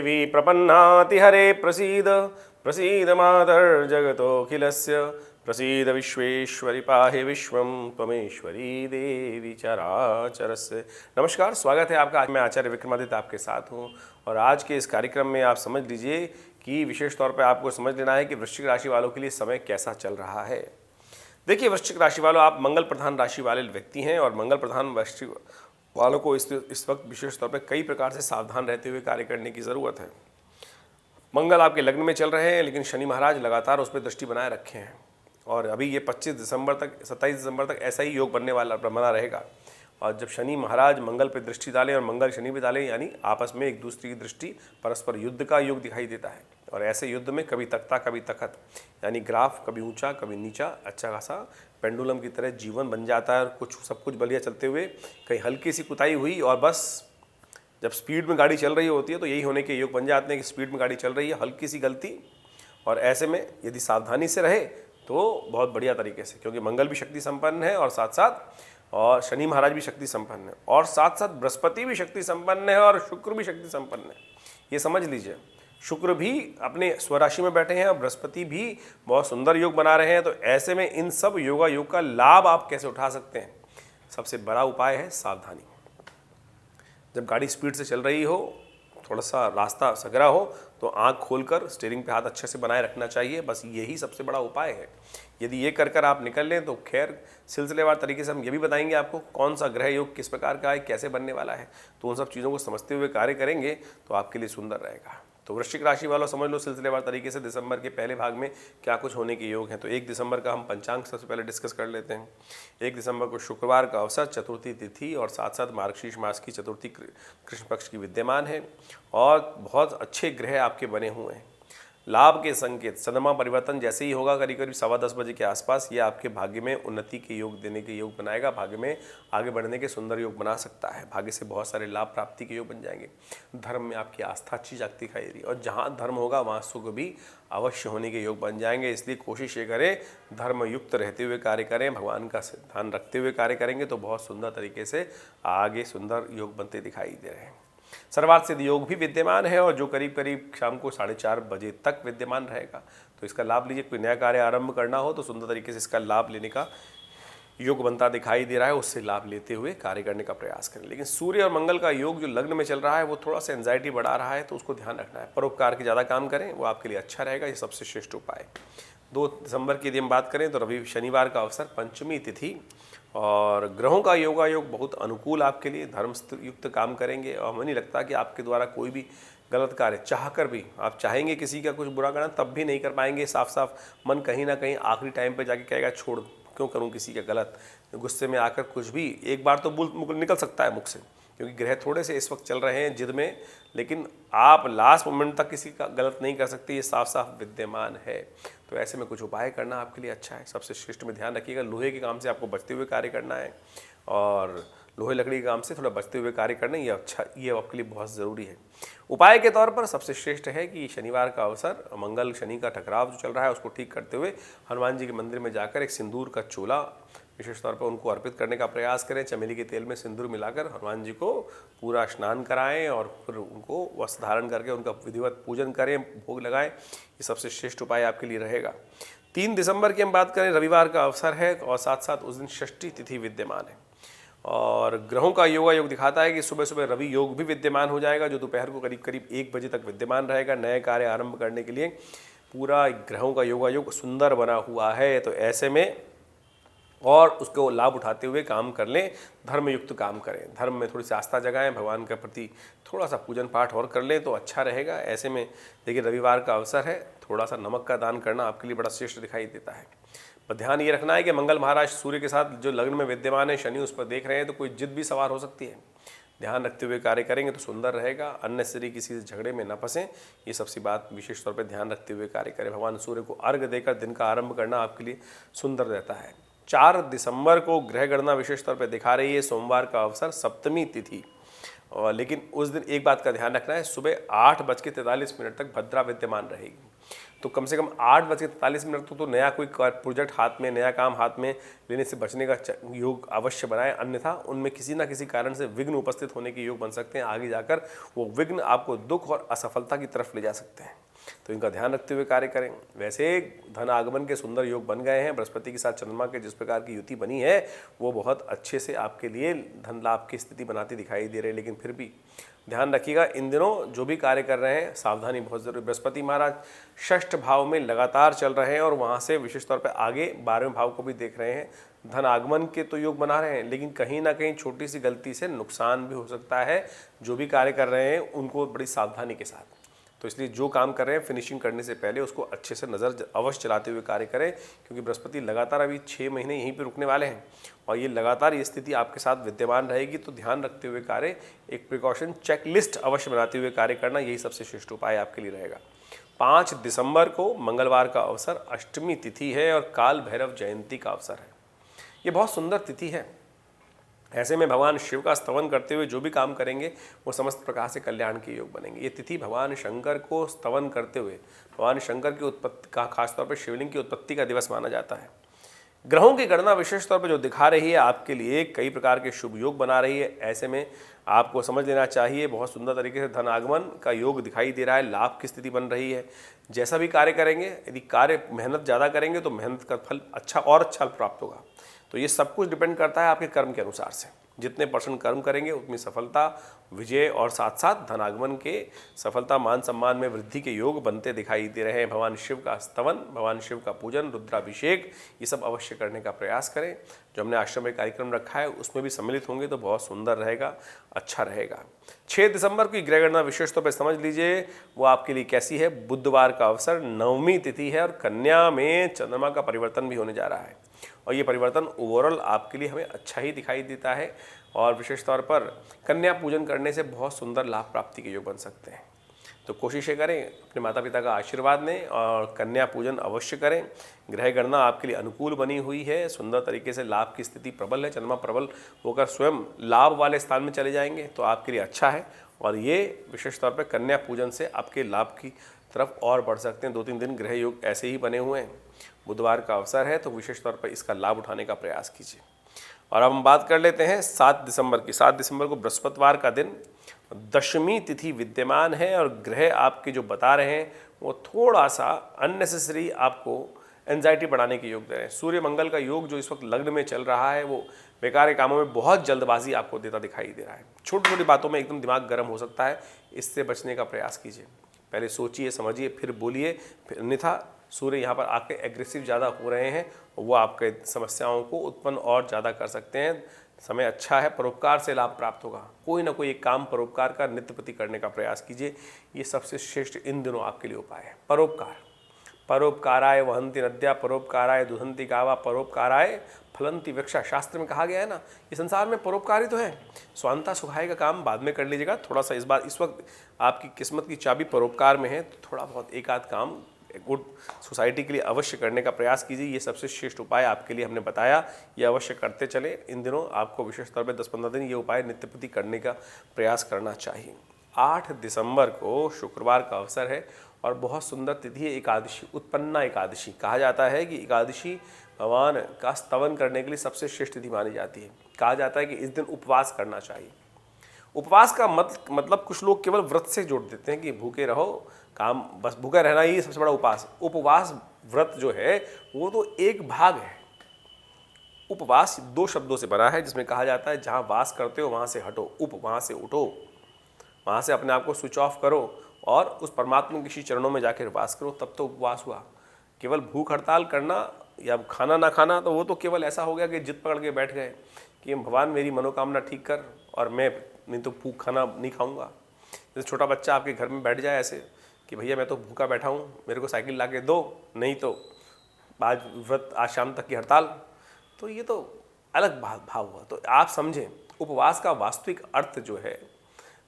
देवी प्रपन्नातिहरे प्रसीद प्रसीद मातर्जगतोऽखिलस्य प्रसीद विश्वेश्वरी पाहि विश्वं त्वमेश्वरी देवी चराचरस्य। नमस्कार, स्वागत है आपका। आज मैं आचार्य विक्रमादित्य आपके साथ हूं और आज के इस कार्यक्रम में आप समझ लीजिए कि विशेष तौर पर आपको समझ लेना है कि वृश्चिक राशि वालों के लिए समय कैसा चल रहा है। देखिए वृश्चिक राशि वालों, आप मंगल प्रधान राशि वाले व्यक्ति हैं और मंगल प्रधान वृश्चिक वालों को इस वक्त विशेष तौर पर कई प्रकार से सावधान रहते हुए कार्य करने की ज़रूरत है। मंगल आपके लग्न में चल रहे हैं, लेकिन शनि महाराज लगातार उस पर दृष्टि बनाए रखे हैं और अभी ये 25 दिसंबर तक 27 दिसंबर तक ऐसा ही योग बना रहेगा। और जब शनि महाराज मंगल पे दृष्टि डालें और मंगल शनि पे डालें, यानी आपस में एक दूसरे की दृष्टि परस्पर युद्ध का योग दिखाई देता है। और ऐसे युद्ध में कभी तख्ता कभी तखत, यानी ग्राफ कभी ऊंचा कभी नीचा, अच्छा खासा पेंडुलम की तरह जीवन बन जाता है। और सब कुछ बढ़िया चलते हुए कहीं हल्की सी कुताही हुई और बस जब स्पीड में गाड़ी चल रही होती है तो यही होने के योग बन जाते हैं कि स्पीड में गाड़ी चल रही है, हल्की सी गलती, और ऐसे में यदि सावधानी से रहे तो बहुत बढ़िया तरीके से, क्योंकि मंगल भी शक्ति संपन्न है और साथ साथ और शनि महाराज भी शक्ति संपन्न है और साथ साथ बृहस्पति भी शक्ति संपन्न है और शुक्र भी शक्ति संपन्न है। ये समझ लीजिए, शुक्र भी अपने स्वराशि में बैठे हैं और बृहस्पति भी बहुत सुंदर योग बना रहे हैं। तो ऐसे में इन सब योग का लाभ आप कैसे उठा सकते हैं? सबसे बड़ा उपाय है सावधानी। जब गाड़ी स्पीड से चल रही हो, थोड़ा सा रास्ता सगरा हो, तो आंख खोलकर स्टीयरिंग पे हाथ अच्छे से बनाए रखना चाहिए। बस यही सबसे बड़ा उपाय है। यदि ये कर आप निकल लें तो खैर सिलसिलेवार तरीके से हम ये भी बताएंगे आपको कौन सा ग्रह योग किस प्रकार का है, कैसे बनने वाला है। तो उन सब चीज़ों को समझते हुए कार्य करेंगे तो आपके लिए सुंदर रहेगा। तो वृश्चिक राशि वालों समझ लो सिलसिलेवार तरीके से दिसंबर के पहले भाग में क्या कुछ होने के योग हैं। तो 1 दिसंबर का हम पंचांग सबसे पहले डिस्कस कर लेते हैं। 1 दिसंबर को शुक्रवार का अवसर, चतुर्थी तिथि और साथ साथ मार्गशीर्ष मास की चतुर्थी कृष्ण पक्ष की विद्यमान है और बहुत अच्छे ग्रह आपके बने हुए हैं। लाभ के संकेत, सदमा परिवर्तन जैसे ही होगा करीब करीब 10:15 बजे के आसपास, ये आपके भाग्य में उन्नति के योग देने के योग बनाएगा, भाग्य में आगे बढ़ने के सुंदर योग बना सकता है। भाग्य से बहुत सारे लाभ प्राप्ति के योग बन जाएंगे। धर्म में आपकी आस्था अच्छी जागती दिखाई दे रही है और जहाँ धर्म होगा वहाँ सुख भी अवश्य होने के योग बन जाएंगे। इसलिए कोशिश ये करें धर्म युक्त रहते हुए कार्य करें, भगवान का ध्यान रखते हुए कार्य करेंगे तो बहुत सुंदर तरीके से आगे सुंदर योग बनते दिखाई दे रहे हैं। सर्वार्थ सिद्ध योग भी विद्यमान है और जो करीब करीब शाम को 4:30 बजे तक विद्यमान रहेगा। तो इसका लाभ लीजिए। कोई नया कार्य आरंभ करना हो तो सुंदर तरीके से इसका लाभ लेने का योग बनता दिखाई दे रहा है, उससे लाभ लेते हुए कार्य करने का प्रयास करें। लेकिन सूर्य और मंगल का योग जो लग्न में चल रहा है वो थोड़ा सा एंजाइटी बढ़ा रहा है, तो उसको ध्यान रखना है। परोपकार के ज़्यादा काम करें, वो आपके लिए अच्छा रहेगा। ये सबसे श्रेष्ठ उपाय। 2 दिसंबर की यदि हम बात करें तो रवि शनिवार का अवसर, पंचमी तिथि और ग्रहों का योग बहुत अनुकूल आपके लिए। धर्म युक्त काम करेंगे और हमें नहीं लगता कि आपके द्वारा कोई भी गलत कार्य चाहकर भी, आप चाहेंगे किसी का कुछ बुरा करना तब भी नहीं कर पाएंगे। साफ साफ मन कहीं ना कहीं आखिरी टाइम पे जाके कहेगा छोड़ क्यों करूं किसी का गलत। गुस्से में आकर कुछ भी एक बार तो निकल सकता है मुख से, क्योंकि ग्रह थोड़े से इस वक्त चल रहे हैं जिद में, लेकिन आप लास्ट मोमेंट तक किसी का गलत नहीं कर सकते, ये साफ साफ विद्यमान है। तो ऐसे में कुछ उपाय करना आपके लिए अच्छा है। सबसे श्रेष्ठ में ध्यान रखिएगा, लोहे के काम से आपको बचते हुए कार्य करना है और लोहे लकड़ी के काम से थोड़ा बचते हुए कार्य करना ये अच्छा, ये आपके लिए बहुत ज़रूरी है। उपाय के तौर पर सबसे श्रेष्ठ है कि शनिवार का अवसर, मंगल शनि का टकराव जो चल रहा है उसको ठीक करते हुए हनुमान जी के मंदिर में जाकर एक सिंदूर का चोला विशेष तौर पर उनको अर्पित करने का प्रयास करें। चमेली के तेल में सिंदूर मिलाकर हनुमान जी को पूरा स्नान कराएं और फिर उनको वस्त्र धारण करके उनका विधिवत पूजन करें, भोग लगाएं। ये सबसे श्रेष्ठ उपाय आपके लिए रहेगा। 3 दिसंबर की हम बात करें, रविवार का अवसर है और साथ साथ उस दिन षष्ठी तिथि विद्यमान है और ग्रहों का योग दिखाता है कि सुबह सुबह रवि योग भी विद्यमान हो जाएगा, जो दोपहर को करीब करीब 1 बजे तक विद्यमान रहेगा। नए कार्य आरंभ करने के लिए पूरा ग्रहों का योग सुंदर बना हुआ है। तो ऐसे में और उसको लाभ उठाते हुए काम कर लें, धर्मयुक्त काम करें, धर्म में थोड़ी सी आस्था जगाएं, भगवान के प्रति थोड़ा सा पूजन पाठ और कर लें तो अच्छा रहेगा। ऐसे में देखिए रविवार का अवसर है, थोड़ा सा नमक का दान करना आपके लिए बड़ा श्रेष्ठ दिखाई देता है। पर ध्यान ये रखना है कि मंगल महाराज सूर्य के साथ जो लग्न में विद्यमान है, शनि उस पर देख रहे हैं, तो कोई जिद भी सवार हो सकती है। ध्यान रखते हुए कार्य करेंगे तो सुंदर रहेगा। अननेसेसरी किसी से झगड़े में न फंसें, ये सबसे बात विशेष तौर पर ध्यान रखते हुए कार्य करें। भगवान सूर्य को अर्घ्य देकर दिन का आरंभ करना आपके लिए सुंदर रहता है। 4 दिसंबर को ग्रह गणना विशेष तौर पर दिखा रही है, सोमवार का अवसर, सप्तमी तिथि। और लेकिन उस दिन एक बात का ध्यान रखना है, सुबह 8:43 तक भद्रा विद्यमान रहेगी। तो कम से कम 8:43 तक तो नया कोई प्रोजेक्ट हाथ में, नया काम हाथ में लेने से बचने का योग अवश्य बनाएं, अन्यथा उनमें किसी ना किसी कारण से विघ्न उपस्थित होने के योग बन सकते हैं। आगे जाकर वो विघ्न आपको दुख और असफलता की तरफ ले जा सकते हैं, तो इनका ध्यान रखते हुए कार्य करें। वैसे धन आगमन के सुंदर योग बन गए हैं, बृहस्पति के साथ चंद्रमा के जिस प्रकार की युति बनी है वो बहुत अच्छे से आपके लिए धन लाभ की स्थिति बनाती दिखाई दे रही है। लेकिन फिर भी ध्यान रखिएगा, इन दिनों जो भी कार्य कर रहे हैं सावधानी बहुत जरूरी। बृहस्पति महाराज षष्ठ भाव में लगातार चल रहे हैं और वहाँ से विशेष तौर पर आगे 12वें भाव को भी देख रहे हैं। धन आगमन के तो योग बना रहे हैं, लेकिन कहीं ना कहीं छोटी सी गलती से नुकसान भी हो सकता है। जो भी कार्य कर रहे हैं उनको बड़ी सावधानी के साथ, तो इसलिए जो काम कर रहे हैं फिनिशिंग करने से पहले उसको अच्छे से नज़र अवश्य चलाते हुए कार्य करें, क्योंकि बृहस्पति लगातार अभी 6 महीने यहीं पे रुकने वाले हैं और ये लगातार ये स्थिति आपके साथ विद्यमान रहेगी। तो ध्यान रखते हुए कार्य, एक प्रिकॉशन चेकलिस्ट अवश्य बनाते हुए कार्य करना, यही सबसे श्रेष्ठ उपाय आपके लिए रहेगा। 5 दिसंबर को मंगलवार का अवसर, अष्टमी तिथि है और काल भैरव जयंती का अवसर है। ये बहुत सुंदर तिथि है। ऐसे में भगवान शिव का स्तवन करते हुए जो भी काम करेंगे वो समस्त प्रकार से कल्याण के योग बनेंगे। ये तिथि भगवान शंकर को स्तवन करते हुए भगवान शंकर की उत्पत्ति का, खासतौर पर शिवलिंग की उत्पत्ति का दिवस माना जाता है। ग्रहों की गणना विशेष तौर पर जो दिखा रही है आपके लिए कई प्रकार के शुभ योग बना रही है। ऐसे में आपको समझ लेना चाहिए बहुत सुंदर तरीके से धन आगमन का योग दिखाई दे रहा है, लाभ की स्थिति बन रही है। जैसा भी कार्य करेंगे, यदि कार्य मेहनत ज़्यादा करेंगे तो मेहनत का फल अच्छा और अच्छा प्राप्त होगा। तो ये सब कुछ डिपेंड करता है आपके कर्म के अनुसार से। जितने % कर्म करेंगे उतनी सफलता, विजय और साथ साथ धनागमन के सफलता, मान सम्मान में वृद्धि के योग बनते दिखाई दे रहे हैं। भगवान शिव का स्तवन, भगवान शिव का पूजन, रुद्राभिषेक, ये सब अवश्य करने का प्रयास करें। जो हमने आश्रम में कार्यक्रम रखा है उसमें भी सम्मिलित होंगे तो बहुत सुंदर रहेगा, अच्छा रहेगा। 6 दिसंबर की ग्रह गणना विशेष तौर पर समझ लीजिए वो आपके लिए कैसी है। बुधवार का अवसर, 9वीं तिथि है और कन्या में चंद्रमा का परिवर्तन भी होने जा रहा है और ये परिवर्तन ओवरऑल आपके लिए हमें अच्छा ही दिखाई देता है। और विशेष तौर पर कन्या पूजन करने से बहुत सुंदर लाभ प्राप्ति के योग बन सकते हैं। तो कोशिशें करें, अपने माता पिता का आशीर्वाद लें और कन्या पूजन अवश्य करें। ग्रह गणना आपके लिए अनुकूल बनी हुई है, सुंदर तरीके से लाभ की स्थिति प्रबल है। चंद्रमा प्रबल होकर स्वयं लाभ वाले स्थान में चले जाएंगे तो आपके लिए अच्छा है। और ये विशेष तौर पर कन्या पूजन से आपके लाभ की तरफ और बढ़ सकते हैं। 2-3 दिन ग्रह योग ऐसे ही बने हुए हैं। बुधवार का अवसर है तो विशेष तौर पर इसका लाभ उठाने का प्रयास कीजिए। और अब हम बात कर लेते हैं 7 दिसंबर की। 7 दिसंबर को बृहस्पतिवार का दिन, दशमी तिथि विद्यमान है और ग्रह आपके जो बता रहे हैं वो थोड़ा सा अननेसेसरी आपको एंजाइटी बढ़ाने के योग दे रहे हैं। सूर्य मंगल का योग जो इस वक्त लग्न में चल रहा है वो बेकार कामों में बहुत जल्दबाजी आपको देता दिखाई दे रहा है। छोटी छोटी बातों में एकदम दिमाग गर्म हो सकता है, इससे बचने का प्रयास कीजिए। पहले सोचिए समझिए फिर बोलिए, फिर अन्यथा सूर्य यहाँ पर आके एग्रेसिव ज़्यादा हो रहे हैं, वो आपके समस्याओं को उत्पन्न और ज़्यादा कर सकते हैं। समय अच्छा है, परोपकार से लाभ प्राप्त होगा। कोई ना कोई एक काम परोपकार का नित्य प्रति करने का प्रयास कीजिए, ये सबसे श्रेष्ठ इन दिनों आपके लिए उपाय है। परोपकार, परोपकाराय वहंति नद्या, परोपकाराय दुहंति गावा, परोपकाराय फलंति वृक्षा, शास्त्र में कहा गया है ना। ये संसार में परोपकारी तो है, स्वांता सुखाय का काम बाद में कर लीजिएगा। थोड़ा सा इस वक्त आपकी किस्मत की चाबी परोपकार में है, तो थोड़ा बहुत एक आध काम गुड सोसाइटी के लिए अवश्य करने का प्रयास कीजिए। ये सबसे श्रेष्ठ उपाय आपके लिए हमने बताया, ये अवश्य करते चले। इन दिनों आपको विशेष तौर पर 10-15 दिन ये उपाय नित्य प्रति करने का प्रयास करना चाहिए। 8 दिसंबर को शुक्रवार का अवसर है और बहुत सुंदर तिथि है एकादशी, उत्पन्ना एकादशी। कहा जाता है कि एकादशी भगवान का स्तवन करने के लिए सबसे श्रेष्ठ तिथि मानी जाती है। कहा जाता है कि इस दिन उपवास करना चाहिए। उपवास का मतलब कुछ लोग केवल व्रत से जोड़ देते हैं कि भूखे रहो, काम बस भूखा रहना ही सबसे बड़ा उपवास। उपवास व्रत जो है वो तो एक भाग है। उपवास 2 शब्दों से बना है, जिसमें कहा जाता है जहाँ वास करते हो वहाँ से हटो, वहाँ से उठो, वहाँ से अपने आप को स्विच ऑफ करो और उस परमात्मा के श्री चरणों में जाकर वास करो, तब तो उपवास हुआ। केवल भूख हड़ताल करना या खाना ना खाना तो वो तो केवल ऐसा हो गया कि जिद पकड़ के बैठ गए कि भगवान मेरी मनोकामना ठीक कर और मैं नहीं तो भूख खाना नहीं खाऊंगा। जैसे छोटा बच्चा आपके घर में बैठ जाए ऐसे कि भैया मैं तो भूखा बैठा हूँ, मेरे को साइकिल ला के दो, नहीं तो आज व्रत, आज शाम तक की हड़ताल। तो ये तो अलग भाव हुआ। तो आप समझें उपवास का वास्तविक अर्थ जो है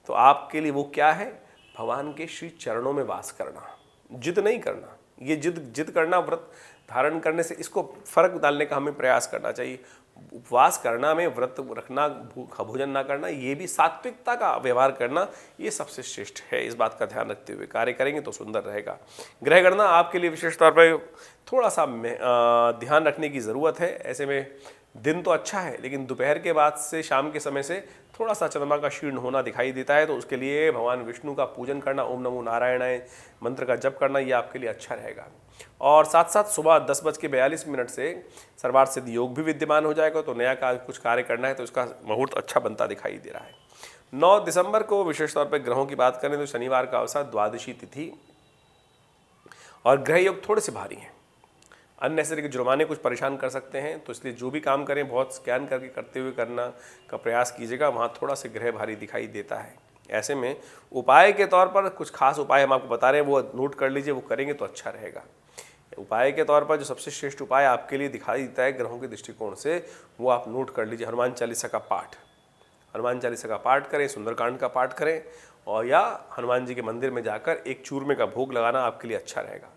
तो आपके लिए वो क्या है, भगवान के श्री चरणों में वास करना, जिद नहीं करना। ये जिद करना व्रत धारण करने से, इसको फर्क डालने का हमें प्रयास करना चाहिए। उपवास करना में, व्रत रखना, भोजन ना करना, ये भी सात्विकता का व्यवहार करना, ये सबसे श्रेष्ठ है। इस बात का ध्यान रखते हुए कार्य करेंगे तो सुंदर रहेगा। ग्रह गणना आपके लिए विशेष तौर पर थोड़ा सा ध्यान रखने की ज़रूरत है। ऐसे में दिन तो अच्छा है, लेकिन दोपहर के बाद से शाम के समय से थोड़ा सा चंद्रमा का क्षीण होना दिखाई देता है, तो उसके लिए भगवान विष्णु का पूजन करना, ओम नमो नारायणाय मंत्र का जप करना, ये आपके लिए अच्छा रहेगा। और साथ साथ सुबह 10:42 से सर्वार्थ सिद्ध योग भी विद्यमान हो जाएगा, तो नया कुछ कार्य करना है तो इसका मुहूर्त अच्छा बनता दिखाई दे रहा है। 9 दिसंबर को विशेष तौर पर ग्रहों की बात करें तो शनिवार का अवसर, द्वादशी तिथि और ग्रह योग थोड़े से भारी हैं। अननेसेसरी के जुर्माने कुछ परेशान कर सकते हैं, तो इसलिए जो भी काम करें बहुत स्कैन करके करते हुए करना का प्रयास कीजिएगा, वहाँ थोड़ा सा ग्रह भारी दिखाई देता है। ऐसे में उपाय के तौर पर कुछ खास उपाय हम आपको बता रहे हैं, वो नोट कर लीजिए, वो करेंगे तो अच्छा रहेगा। उपाय के तौर पर जो सबसे श्रेष्ठ उपाय आपके लिए दिखाई देता है ग्रहों के दृष्टिकोण से, वो आप नोट कर लीजिए। हनुमान चालीसा का पाठ, हनुमान चालीसा का पाठ करें, सुंदरकांड का पाठ करें, और या हनुमान जी के मंदिर में जाकर एक चूरमे का भोग लगाना आपके लिए अच्छा रहेगा।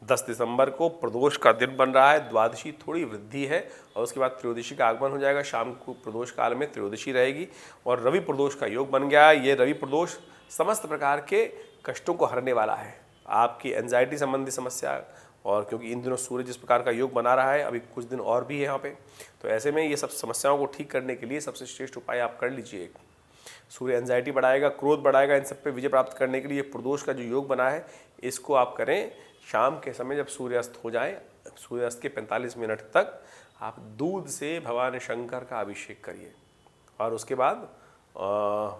10 दिसंबर को प्रदोष का दिन बन रहा है, द्वादशी थोड़ी वृद्धि है और उसके बाद त्रयोदशी का आगमन हो जाएगा। शाम को प्रदोष काल में त्रयोदशी रहेगी और रवि प्रदोष का योग बन गया है। ये रवि प्रदोष समस्त प्रकार के कष्टों को हरने वाला है, आपकी एंजाइटी संबंधी समस्या, और क्योंकि इन दिनों सूर्य जिस प्रकार का योग बना रहा है, अभी कुछ दिन और भी है यहाँ पे, तो ऐसे में ये सब समस्याओं को ठीक करने के लिए सबसे श्रेष्ठ उपाय आप कर लीजिए। सूर्य एंजाइटी बढ़ाएगा, क्रोध बढ़ाएगा, इन सब पे विजय प्राप्त करने के लिए प्रदोष का जो योग बना है इसको आप करें। शाम के समय जब सूर्यास्त हो जाए, सूर्यास्त के 45 मिनट तक आप दूध से भगवान शंकर का अभिषेक करिए और उसके बाद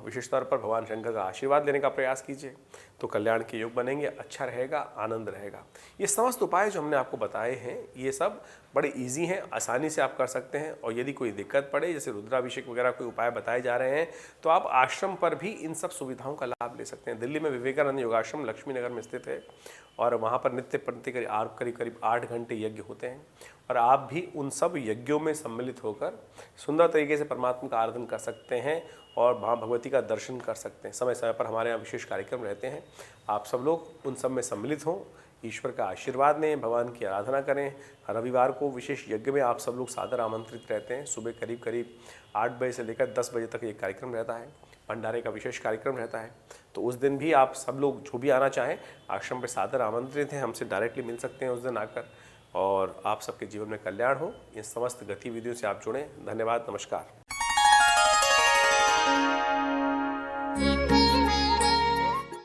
विशेष तौर पर भगवान शंकर का आशीर्वाद लेने का प्रयास कीजिए, तो कल्याण के योग बनेंगे, अच्छा रहेगा, आनंद रहेगा। ये समस्त उपाय जो हमने आपको बताए हैं ये सब बड़े इजी हैं, आसानी से आप कर सकते हैं। और यदि कोई दिक्कत पड़े, जैसे रुद्राभिषेक वगैरह कोई उपाय बताए जा रहे हैं, तो आप आश्रम पर भी इन सब सुविधाओं का लाभ ले सकते हैं। दिल्ली में विवेकानंद योगाश्रम लक्ष्मी नगर में स्थित है और वहाँ पर नित्य प्रति करीब 8 घंटे यज्ञ होते हैं और आप भी उन सब यज्ञों में सम्मिलित होकर सुंदर तरीके से परमात्मा का आराधन कर सकते हैं और माँ भगवती का दर्शन कर सकते हैं। समय समय पर हमारे यहाँ विशेष कार्यक्रम रहते हैं, आप सब लोग उन सब में सम्मिलित हों, ईश्वर का आशीर्वाद लें, भगवान की आराधना करें। रविवार को विशेष यज्ञ में आप सब लोग सादर आमंत्रित रहते हैं। सुबह करीब 8 बजे से लेकर 10 बजे तक ये कार्यक्रम रहता है, भंडारे का विशेष कार्यक्रम रहता है। तो उस दिन भी आप सब लोग जो भी आना चाहें आश्रम पर सादर आमंत्रित हैं, हमसे डायरेक्टली मिल सकते हैं उस दिन आकर, और आप सबके जीवन में कल्याण हो। इन समस्त गतिविधियों से आप जुड़ें। धन्यवाद, नमस्कार।